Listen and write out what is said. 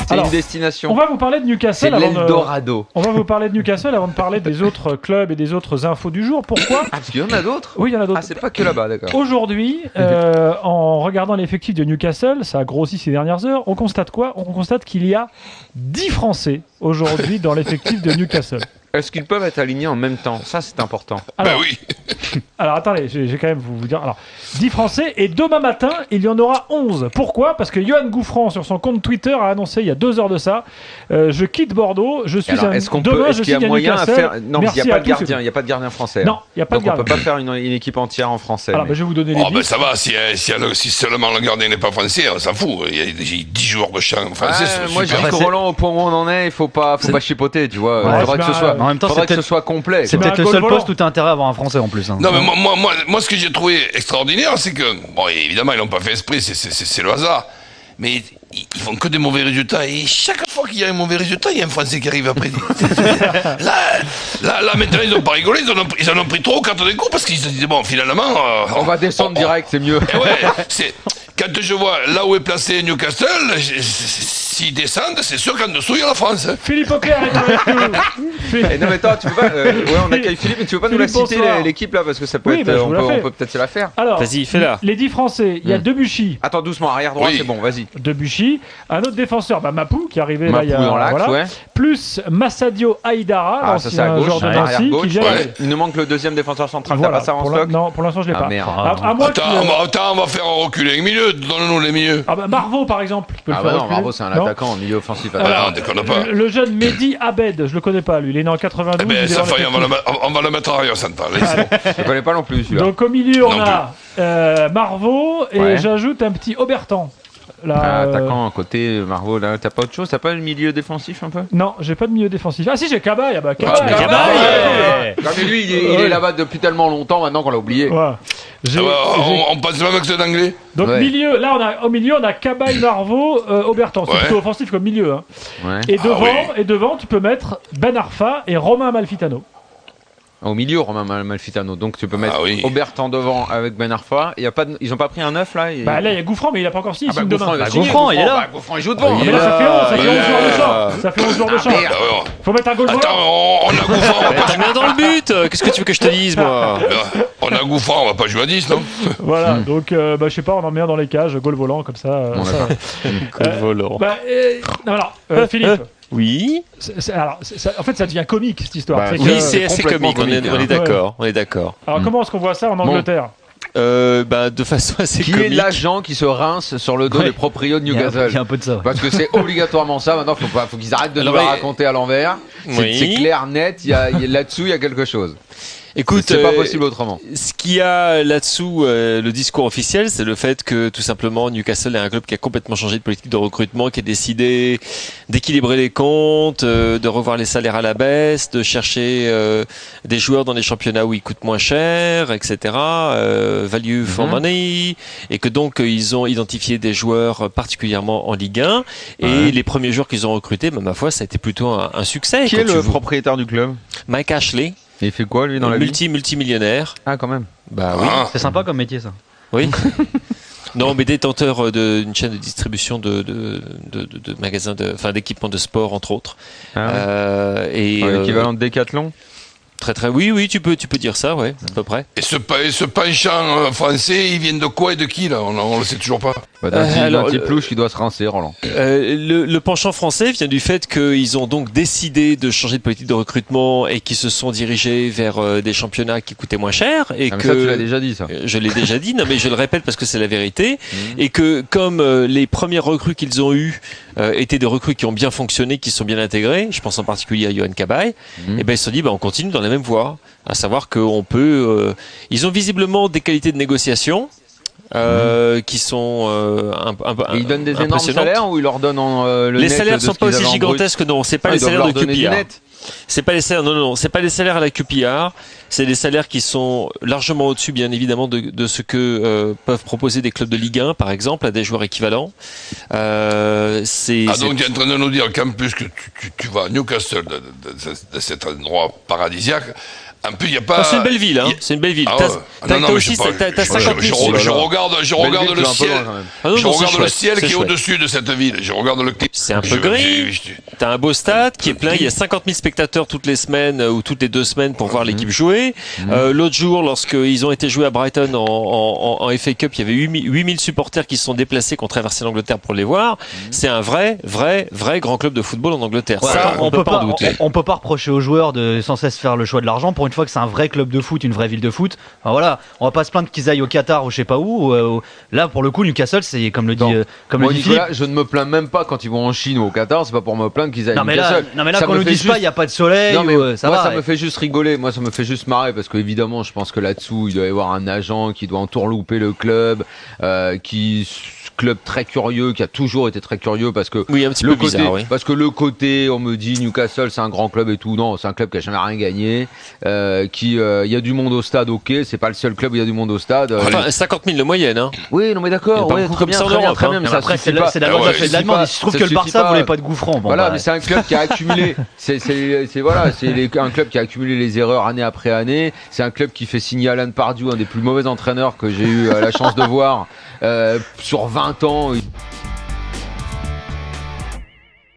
C'est une destination. On va vous parler de Newcastle. C'est l'Eldorado. On va vous parler de Newcastle avant de parler des autres clubs et des autres infos du jour. Pourquoi ? Ah, parce qu'il y en a d'autres ? Oui, il y en a d'autres. Ah, c'est pas que là-bas, d'accord. Aujourd'hui, en regardant l'effectif de Newcastle, ça a grossi ces dernières heures, on constate quoi ? On constate qu'il y a 10 Français aujourd'hui dans l'effectif de Newcastle. Est-ce qu'ils peuvent être alignés en même temps ? Ça, c'est important. Alors, oui. Alors attendez, j'ai quand même vous dire. Alors, 10 Français et demain matin, il y en aura 11. Pourquoi ? Parce que Yoann Gouffran, sur son compte Twitter, a annoncé il y a 2 heures de ça, je quitte Bordeaux, je suis Alors, est-ce qu'il y a moyen à faire... Non, il n'y a pas de gardien, il n'y a pas de gardien français. Non, il n'y a pas de gardien. Donc on ne peut pas faire une équipe entière en français. Alors, je vais vous donner les 10. Ça va, si seulement le gardien n'est pas français, on s'en fout. Il y a 10 joueurs de champ français. Moi, je dis que Roland, au point où on en est, il ne faut pas chipoter, tu vois. Ouais, il faudrait que ce soit... En même temps, que ce soit complet. C'est peut-être le seul poste où tu as intérêt à avoir un français en plus. Hein. Non, mais moi, ce que j'ai trouvé extraordinaire, c'est que, bon, évidemment, ils n'ont pas fait esprit, c'est le hasard. Mais ils font que des mauvais résultats. Et chaque fois qu'il y a un mauvais résultat, il y a un Français qui arrive après. Là, maintenant, ils n'ont pas rigolé. Ils en ont pris 3 ou 4 des coups parce qu'ils se disaient, bon, finalement. On va descendre direct, c'est mieux. Et ouais, quand je vois là où est placé Newcastle, s'ils descendent, c'est sûr qu'en dessous, il y a la France. Philippe Auclair est avec nous. Non, mais attends, tu peux pas. On accueille Philippe, mais tu peux pas nous la citer, l'équipe là, parce que ça peut être. On peut peut-être se la faire. Alors, vas-y, fais-la. Les 10 Français, il y a Debuchy. Attends, doucement, arrière droit, c'est bon, vas-y. Debuchy, un autre défenseur, Mapou, qui est arrivé là il y a. Dans l'axe, ouais. Plus Massadio Haïdara, l'ancien joueur de Nancy, qui vient. Il nous manque le deuxième défenseur central, t'as pas ça en stock ? Non, pour l'instant, je l'ai pas. Attends, on va faire reculer un milieu, donne-nous les milieux. Ah bah Marveau, par exemple. Non, Marveau, c'est un attaquant en milieu offensif. Non, déconne pas. Le jeune Mehdi Abed, je le connais pas, lui, il est né en 92. Ça faille, on va le mettre à arrière central. Je connais pas non plus, celui-là. Donc au milieu, on a Marveau et j'ajoute un petit Aubertan. Attaquant côté Marveau, là, t'as pas autre chose ? T'as pas le milieu défensif un peu ? Non, j'ai pas de milieu défensif. Ah si, j'ai Cabaye. Non mais lui, il est là-bas depuis tellement longtemps maintenant qu'on l'a oublié. On passe même avec cet anglais. Donc milieu, là au milieu on a Cabaye, Marveau, Aubertan. C'est plutôt offensif comme milieu. Hein. Ouais. Et devant tu peux mettre Ben Arfa et Romain Amalfitano. Au milieu, Romain Amalfitano. Donc tu peux mettre Aubertan devant avec Ben Arfa. Ils ont pas pris un 9 là Bah là il y a Gouffran, mais il a pas encore signé. Gouffran, il est là. Gouffran, il joue devant. Mais là ça fait 11 joueurs de champ. Ça fait 11 joueurs de champ. Faut mettre un goal volant. Attends, on a Gouffran. Tu mets dans le but. Qu'est-ce que tu veux que je te dise, moi ? On a Gouffran, on va pas jouer à 10, non ? Voilà, donc je sais pas, on en met un dans les cages, goal volant comme ça. Goal volant. Philippe. Oui. En fait, ça devient comique cette histoire. Oui, c'est assez comique. On est d'accord. On est d'accord. Alors, comment est-ce qu'on voit ça en Angleterre ? De façon assez comique. Qui est l'agent qui se rince sur le dos des proprios de Newcastle ? Il y a un peu de ça. Parce que c'est obligatoirement ça. Maintenant, faut qu'ils arrêtent de nous la raconter à l'envers. C'est clair, net. Là-dessous, il y a quelque chose. Écoute, c'est pas possible autrement. Ce qu'il y a là-dessous, le discours officiel, c'est le fait que tout simplement Newcastle est un club qui a complètement changé de politique de recrutement, qui a décidé d'équilibrer les comptes, de revoir les salaires à la baisse, de chercher des joueurs dans les championnats où ils coûtent moins cher, etc. Value for money, et que donc ils ont identifié des joueurs particulièrement en Ligue 1. Et les premiers joueurs qu'ils ont recrutés, ma foi, ça a été plutôt un succès. Qui est le propriétaire du club ? Mike Ashley. Et il fait quoi lui dans la vie ? Multimillionnaire. Ah quand même. Bah oui. C'est sympa comme métier ça. Oui. Non, mais détenteur d'une chaîne de distribution de magasins, d'équipements de sport entre autres. L'équivalent de Decathlon. Très oui, tu peux dire ça, ouais, à peu près. Et ce penchant français, ils viennent de quoi et de qui là ? On le sait toujours pas. D'un petit plouche qui doit se rincer, Roland. Le penchant français vient du fait qu'ils ont donc décidé de changer de politique de recrutement et qu'ils se sont dirigés vers des championnats qui coûtaient moins cher. Et ça, tu l'as déjà dit, ça. Je l'ai déjà dit, non mais je le répète parce que c'est la vérité. Et que comme les premières recrues qu'ils ont eues étaient des recrues qui ont bien fonctionné, qui sont bien intégrées, je pense en particulier à Yoann Cabaye, et ben ils se sont dit on continue dans la même voie, à savoir qu'on peut... ils ont visiblement des qualités de négociation qui sont et ils donnent des énormes salaires ou ils leur donnent le les net salaires de sont pas aussi gigantesques, non, c'est pas les salaires de QPR. C'est pas les salaires, non, c'est pas les salaires à la QPR, c'est des salaires qui sont largement au-dessus, bien évidemment, de ce que peuvent proposer des clubs de Ligue 1, par exemple, à des joueurs équivalents. Donc tu es en train de nous dire qu'en plus que tu vas à Newcastle, de cet endroit paradisiaque, En plus, il n'y a pas. C'est une belle ville, hein. C'est une belle ville. T'as 50 000. Je regarde le ciel. Je regarde le ciel qui est au-dessus de cette ville. Je regarde le. C'est un peu gris. T'as un beau stade qui est plein. Il y a 50 000 spectateurs toutes les semaines ou toutes les 2 semaines pour voir l'équipe jouer. L'autre jour, lorsqu'ils ont été joués à Brighton en FA Cup, il y avait 8 000 supporters qui se sont déplacés, qui ont traversé l'Angleterre pour les voir. C'est un vrai grand club de football en Angleterre. Ça, on peut pas en douter. On peut pas reprocher aux joueurs de sans cesse faire le choix de l'argent pour une fois que c'est un vrai club de foot, une vraie ville de foot. Enfin, voilà, on va pas se plaindre qu'ils aillent au Qatar ou je sais pas où. Là, pour le coup, Newcastle, c'est comme le dit Nicolas, je ne me plains même pas quand ils vont en Chine ou au Qatar. C'est pas pour me plaindre qu'ils aillent à Newcastle. Non mais là, qu'on nous dise pas, il y a pas de soleil. Ça me fait juste rigoler. Moi, ça me fait juste marrer parce qu'évidemment, je pense que là-dessous, il doit y avoir un agent qui doit entourlouper le club, club très curieux, qui a toujours été très curieux parce que un petit peu bizarre, parce que le côté, on me dit Newcastle c'est un grand club et tout, non, c'est un club qui a jamais rien gagné, il y a du monde au stade, ok, c'est pas le seul club où il y a du monde au stade. Enfin, 50 000 de moyenne, hein. Oui, non mais d'accord, très bien, mais ça après, suffit pas. C'est la loi de la demande. Il se trouve que le Barça voulait pas de goût franc. Voilà, mais c'est un club qui a accumulé, c'est un club qui a accumulé les erreurs année après année. C'est un club qui fait signer Alan Pardew, un des plus mauvais entraîneurs que j'ai eu la chance de voir sur 20 ans.